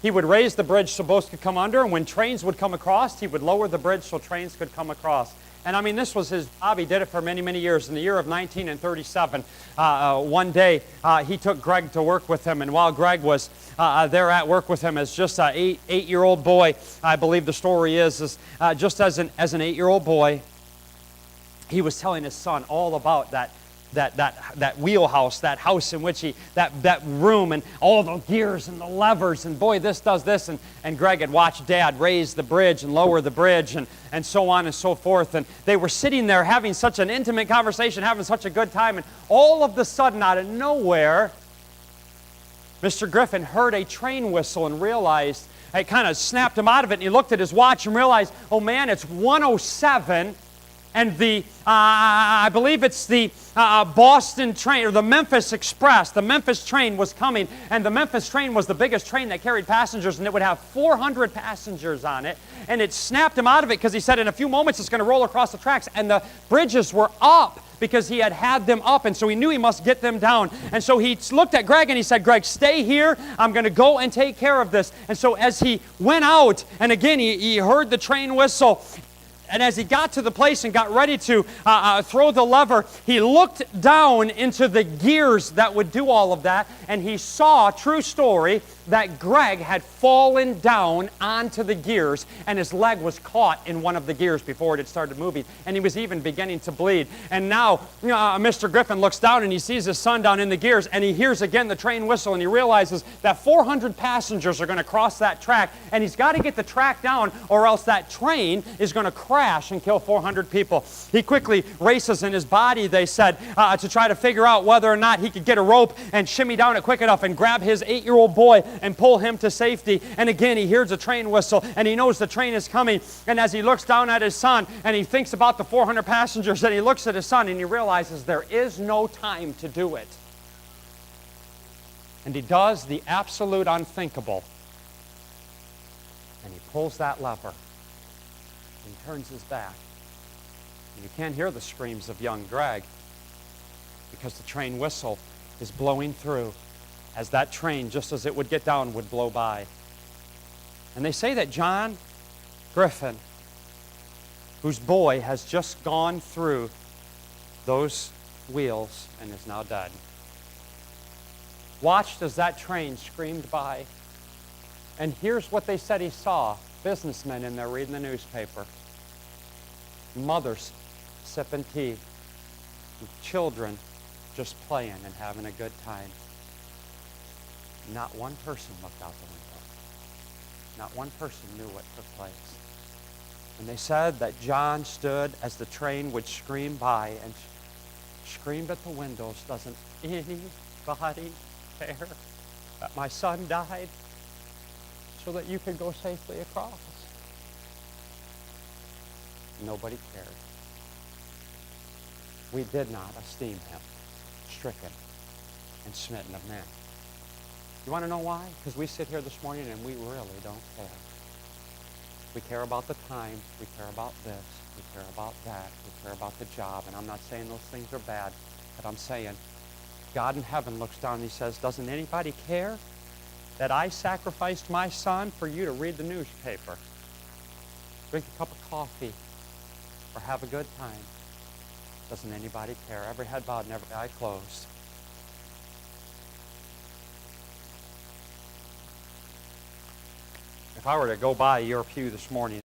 He would raise the bridge so boats could come under, and when trains would come across, he would lower the bridge so trains could come across. And I mean, this was his job. He did it for many, many years. In the year of 1937, one day he took Greg to work with him. And while Greg was there at work with him as just an eight-year-old boy, I believe the story is just as an 8-year-old boy, he was telling his son all about that wheelhouse, that house in which that room and all the gears and the levers, and boy, this does this. And Greg had watched Dad raise the bridge and lower the bridge and so on and so forth. And they were sitting there having such an intimate conversation, having such a good time. And all of a sudden, out of nowhere, Mr. Griffin heard a train whistle and realized, it kind of snapped him out of it. And he looked at his watch and realized, oh man, it's 1:07. And I believe it's the Boston train, or the Memphis Express. The Memphis train was coming, and the Memphis train was the biggest train that carried passengers, and it would have 400 passengers on it. And it snapped him out of it because he said in a few moments it's going to roll across the tracks, and the bridges were up because he had them up, and so he knew he must get them down. And so he looked at Greg and he said, Greg, stay here. I'm going to go and take care of this. And so as he went out, and again, he heard the train whistle, and as he got to the place and got ready to throw the lever, he looked down into the gears that would do all of that, and he saw, true story, that Greg had fallen down onto the gears, and his leg was caught in one of the gears before it had started moving, and he was even beginning to bleed. And now Mr. Griffin looks down and he sees his son down in the gears, and he hears again the train whistle, and he realizes that 400 passengers are going to cross that track, and he's got to get the track down or else that train is going to crash and kill 400 people. He quickly races in his body, they said, to try to figure out whether or not he could get a rope and shimmy down it quick enough and grab his 8-year-old boy and pull him to safety. And again, he hears a train whistle, and he knows the train is coming. And as he looks down at his son, and he thinks about the 400 passengers, and he looks at his son, and he realizes there is no time to do it. And he does the absolute unthinkable. And he pulls that lever, and turns his back. And you can't hear the screams of young Greg because the train whistle is blowing through as that train, just as it would get down, would blow by. And they say that John Griffin, whose boy has just gone through those wheels and is now dead, watched as that train screamed by. And here's what they said he saw. Businessmen in there reading the newspaper. Mothers sipping tea. And children just playing and having a good time. Not one person looked out the window. Not one person knew what took place. And they said that John stood as the train would scream by and screamed at the windows, doesn't anybody care that my son died so that you could go safely across? Nobody cared. We did not esteem him stricken and smitten of men. You want to know why? Because we sit here this morning and we really don't care. We care about the time. We care about this. We care about that. We care about the job. And I'm not saying those things are bad, but I'm saying God in heaven looks down and he says, doesn't anybody care that I sacrificed my son for you to read the newspaper, drink a cup of coffee, or have a good time? Doesn't anybody care? Every head bowed and every eye closed. If I were to go by your pew this morning